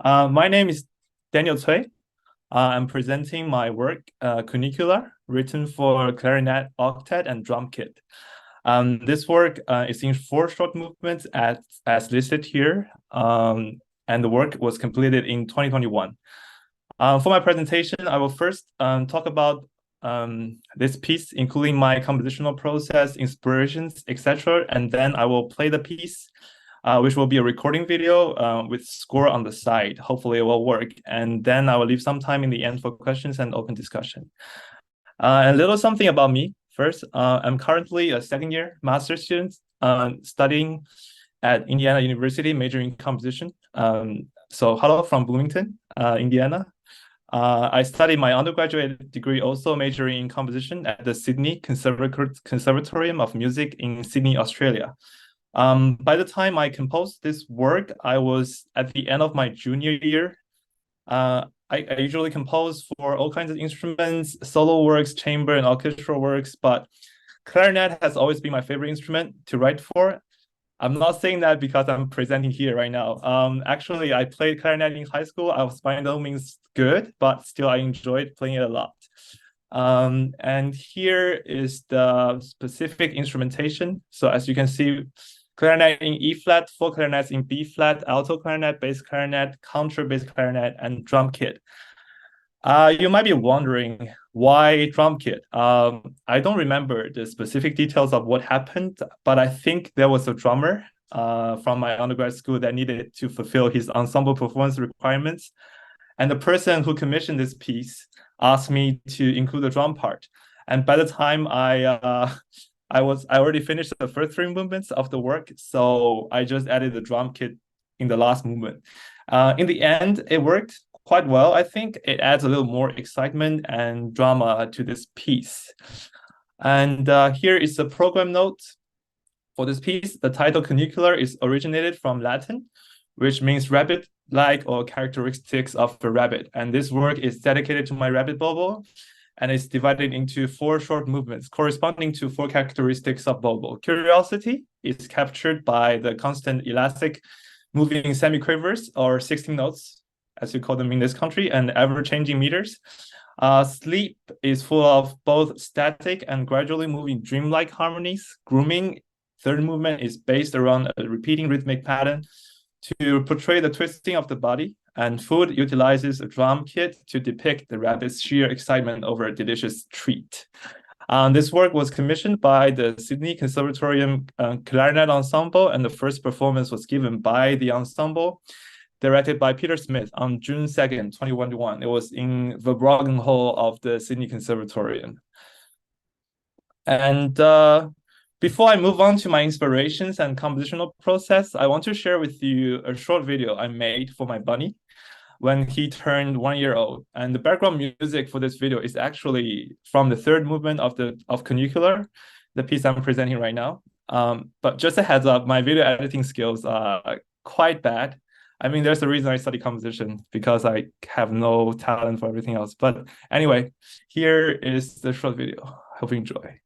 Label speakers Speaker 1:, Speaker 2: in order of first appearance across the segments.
Speaker 1: My name is Daniel Cui. I'm presenting my work, Cunicular, written for clarinet, octet, and drum kit. This work is in 4 short movements as listed here, and the work was completed in 2021. For my presentation, I will first talk about this piece, including my compositional process, inspirations, etc., and then I will play the piece, which will be a recording video with score on the side. Hopefully it will work. And then I will leave some time in the end for questions and open discussion. A little something about me. First, I'm currently a second-year master's student studying at Indiana University, majoring in composition. So hello from Bloomington, Indiana. I studied my undergraduate degree also majoring in composition at the Sydney Conservatorium of Music in Sydney, Australia. By the time I composed this work, I was at the end of my junior year. I usually compose for all kinds of instruments, solo works, chamber and orchestral works, but clarinet has always been my favorite instrument to write for. I'm not saying that because I'm presenting here right now. Actually, I played clarinet in high school. I was by no means good, but still I enjoyed playing it a lot. And here is the specific instrumentation. So as you can see, clarinet in E flat, 4 clarinets in B flat, alto clarinet, bass clarinet, contrabass clarinet, and drum kit. You might be wondering why drum kit. I don't remember the specific details of what happened, but I think there was a drummer from my undergrad school that needed to fulfill his ensemble performance requirements. And the person who commissioned this piece asked me to include the drum part. And by the time I already finished the first 3 movements of the work, so I just added the drum kit in the last movement. In the end, it worked quite well. I think it adds a little more excitement and drama to this piece. And here is the program note for this piece. The title cunicular is originated from Latin, which means rabbit-like or characteristics of a rabbit. And this work is dedicated to my rabbit Bobo, and it's divided into 4 short movements corresponding to 4 characteristics of Bobo. Curiosity is captured by the constant elastic moving semiquavers, or 16 notes, as you call them in this country, and ever-changing meters. Sleep is full of both static and gradually moving dreamlike harmonies. Grooming, 3rd movement, is based around a repeating rhythmic pattern to portray the twisting of the body. And food utilizes a drum kit to depict the rabbit's sheer excitement over a delicious treat. This work was commissioned by the Sydney Conservatorium Clarinet Ensemble, and the first performance was given by the ensemble, directed by Peter Smith on June 2nd, 2021. It was in the Brogan Hall of the Sydney Conservatorium. And before I move on to my inspirations and compositional process, I want to share with you a short video I made for my bunny when he turned 1 year old. And the background music for this video is actually from the 3rd movement of Cunicular, the piece I'm presenting right now. But just a heads up, my video editing skills are quite bad. I mean, there's a reason I study composition, because I have no talent for everything else. But anyway, here is the short video. Hope you enjoy.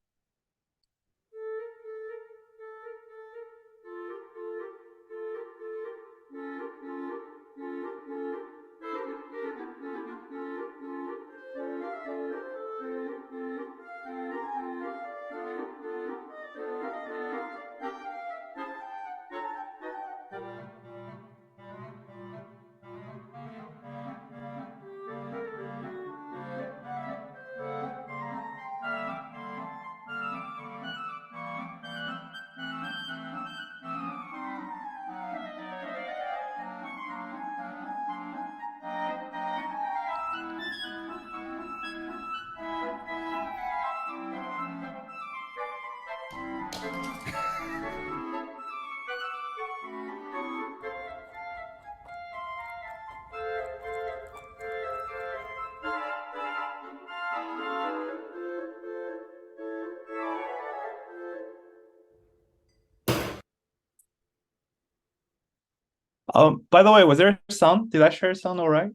Speaker 1: By the way, was there sound? Did I share sound all right?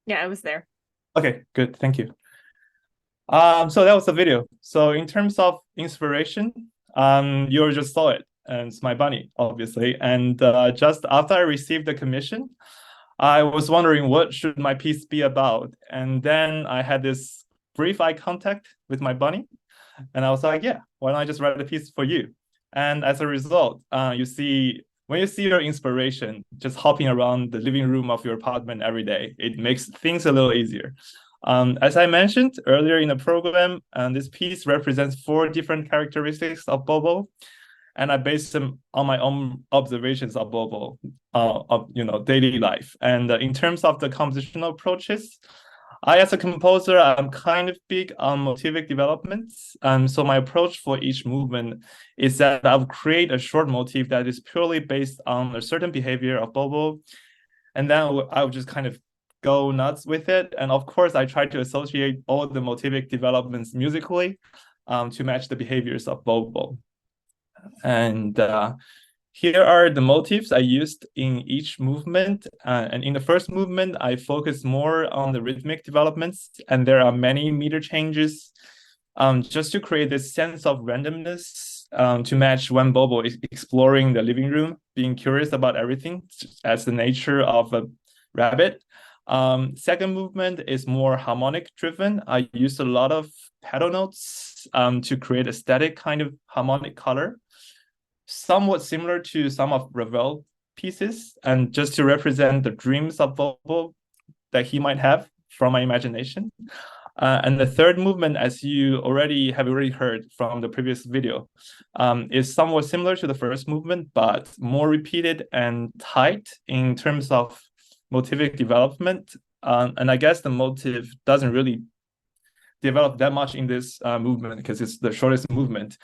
Speaker 2: Yeah, I was there.
Speaker 1: Okay, good. Thank you. So that was the video. So in terms of inspiration, you just saw it. and it's my bunny, obviously. And just after I received the commission, I was wondering what should my piece be about. And then I had this brief eye contact with my bunny, and I was like, yeah, why don't I just write a piece for you? And as a result, when you see your inspiration just hopping around the living room of your apartment every day, it makes things a little easier. As I mentioned earlier in the program, this piece represents 4 different characteristics of Bobo, and I based them on my own observations of Bobo, of daily life. And in terms of the compositional approaches, I, as a composer, I'm kind of big on motivic developments. So my approach for each movement is that I'll create a short motif that is purely based on a certain behavior of Bobo, and then I'll just kind of go nuts with it. And of course, I try to associate all the motivic developments musically to match the behaviors of Bobo. And here are the motifs I used in each movement. And in the first movement, I focus more on the rhythmic developments, and there are many meter changes just to create this sense of randomness to match when Bobo is exploring the living room, being curious about everything as the nature of a rabbit. Second movement is more harmonic driven. I used a lot of pedal notes to create a static kind of harmonic color, somewhat similar to some of Ravel pieces, and just to represent the dreams of Bobo that he might have from my imagination. And the third movement, as you have already heard from the previous video, is somewhat similar to the first movement, but more repeated and tight in terms of motivic development. And I guess the motive doesn't really develop that much in this movement because it's the shortest movement.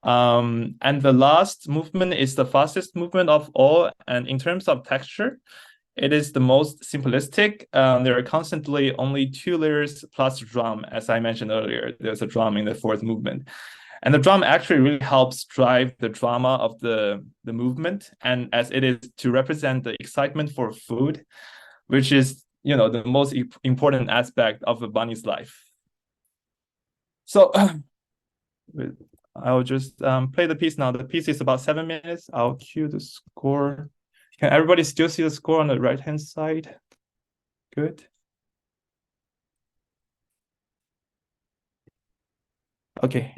Speaker 1: And the last movement is the fastest movement of all. And in terms of texture, it is the most simplistic. There are constantly only 2 layers plus drum, as I mentioned earlier. There's a drum in the fourth movement. And the drum actually really helps drive the drama of the movement, and as it is to represent the excitement for food, which is, the most important aspect of a bunny's life. So I'll just play the piece now. The piece is about 7 minutes. I'll cue the score. Can everybody still see the score on the right-hand side? Good. Okay.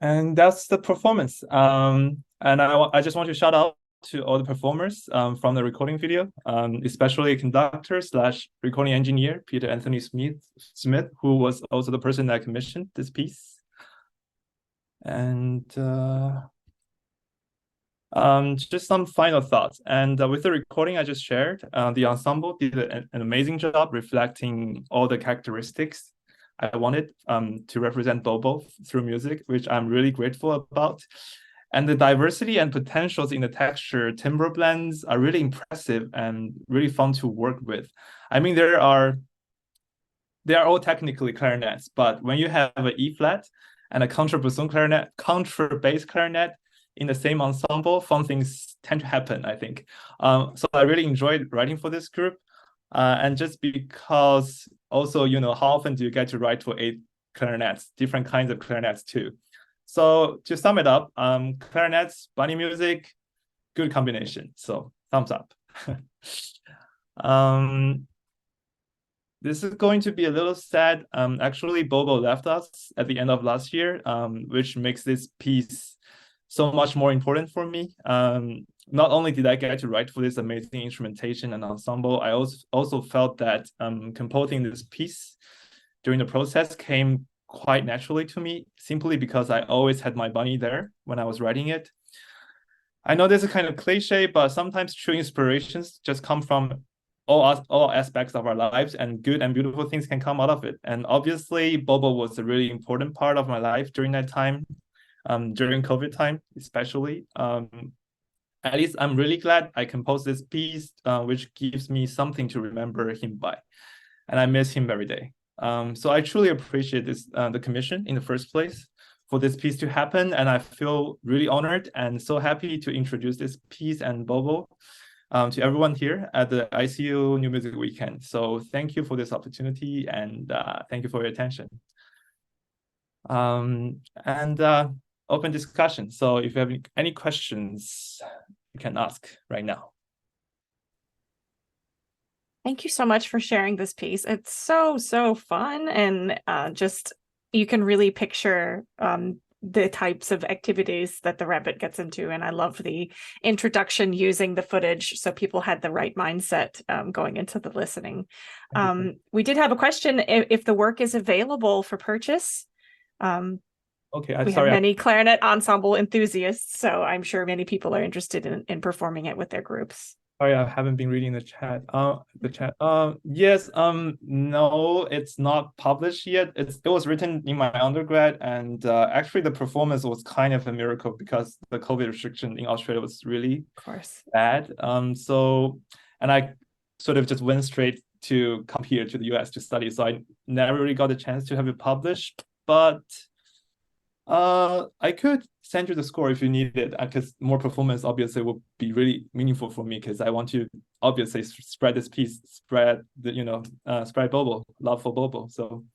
Speaker 1: And that's the performance. And I just want to shout out to all the performers from the recording video, especially conductor slash recording engineer Peter Anthony Smith, who was also the person that commissioned this piece. And just some final thoughts. And with the recording I just shared, the ensemble did an amazing job reflecting all the characteristics I wanted to represent Bobo through music, which I'm really grateful about. And the diversity and potentials in the texture timbre blends are really impressive and really fun to work with. I mean, they are all technically clarinets, but when you have an E flat and a contrabass clarinet in the same ensemble, fun things tend to happen, I think. So I really enjoyed writing for this group. And just because also, how often do you get to write for 8 clarinets, different kinds of clarinets too? So to sum it up, clarinets, bunny music, good combination. So thumbs up. This is going to be a little sad. Actually, Bobo left us at the end of last year, which makes this piece so much more important for me. Not only did I get to write for this amazing instrumentation and ensemble, I also felt that composing this piece during the process came quite naturally to me, simply because I always had my bunny there when I was writing it. I know this is kind of cliche, but sometimes true inspirations just come from all aspects of our lives, and good and beautiful things can come out of it. And obviously, Bobo was a really important part of my life during that time, during COVID time, especially. At least I'm really glad I composed this piece, which gives me something to remember him by. And I miss him every day. So I truly appreciate this, the commission in the first place for this piece to happen. And I feel really honored and so happy to introduce this piece and Bobo to everyone here at the ICA New Music Weekend. So thank you for this opportunity, and thank you for your attention. Open discussion. So if you have any questions, you can ask right now.
Speaker 2: Thank you so much for sharing this piece. It's so fun, and just you can really picture the types of activities that the rabbit gets into. And I love the introduction using the footage so people had the right mindset going into the listening. We did have a question if the work is available for purchase.
Speaker 1: Okay,
Speaker 2: we have many clarinet ensemble enthusiasts, so I'm sure many people are interested in performing it with their groups.
Speaker 1: Sorry, I haven't been reading the chat. Yes, no, it's not published yet. It was written in my undergrad, and actually the performance was kind of a miracle because the COVID restriction in Australia was really bad. And I sort of just went straight to come here to the US to study, so I never really got a chance to have it published. But I could send you the score if you need it, because more performance obviously will be really meaningful for me, because I want to obviously spread this piece, spread Bobo, love for Bobo. So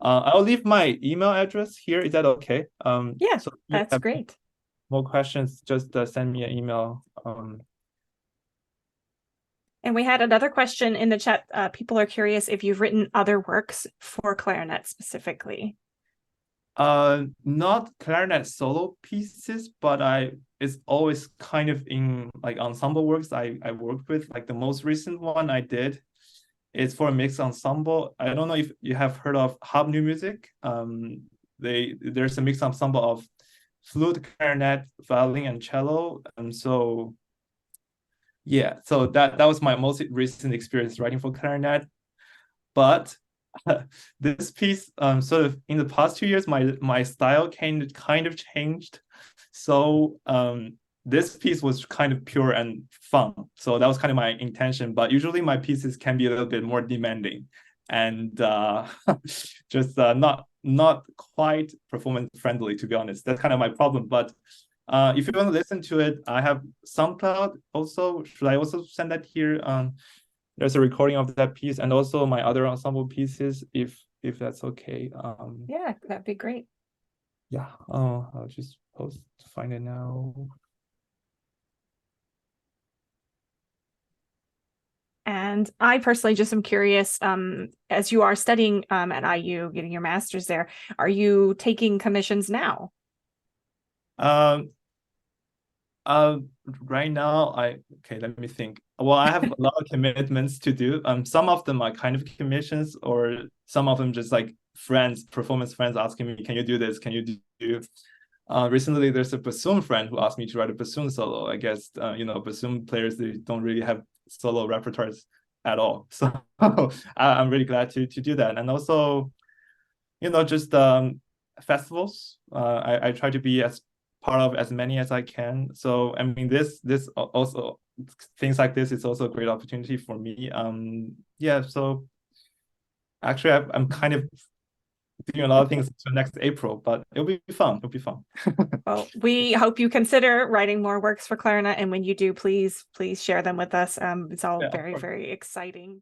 Speaker 1: I'll leave my email address here. Is that okay?
Speaker 2: Yeah, so that's great.
Speaker 1: More questions, just send me an email.
Speaker 2: And we had another question in the chat. People are curious if you've written other works for clarinet specifically.
Speaker 1: Not clarinet solo pieces, but it's always kind of in like ensemble works I worked with. Like the most recent one I did is for a mixed ensemble. I don't know if you have heard of ICA New Music. There's a mixed ensemble of flute, clarinet, violin, and cello. And so yeah, so that was my most recent experience writing for clarinet. But this piece, sort of in the past 2 years, my style kind of changed. So this piece was kind of pure and fun. So that was kind of my intention. But usually my pieces can be a little bit more demanding and just not quite performance friendly, to be honest. That's kind of my problem. But if you want to listen to it, I have SoundCloud also. Should I also send that here? There's a recording of that piece, and also my other ensemble pieces, if that's okay.
Speaker 2: Yeah, that'd be great.
Speaker 1: Yeah, I'll just find it now.
Speaker 2: And I personally just am curious, as you are studying at IU, getting your master's there, are you taking commissions now?
Speaker 1: Um, right now, okay, let me think. Well, I have a lot of commitments to do. Some of them are kind of commissions, or some of them just like friends, performance friends asking me, "Can you do this? Can you do?" Recently, there's a bassoon friend who asked me to write a bassoon solo. I guess bassoon players, they don't really have solo repertoires at all. So I'm really glad to do that. And also, just festivals. I try to be as part of as many as I can. So I mean, this also, things like this is also a great opportunity for me. Yeah. So actually, I'm kind of doing a lot of things until next April, but it'll be fun. It'll be fun.
Speaker 2: Well, we hope you consider writing more works for clarinet, and when you do, please share them with us. It's all
Speaker 1: Yeah, of
Speaker 2: very,
Speaker 1: course.
Speaker 2: very exciting.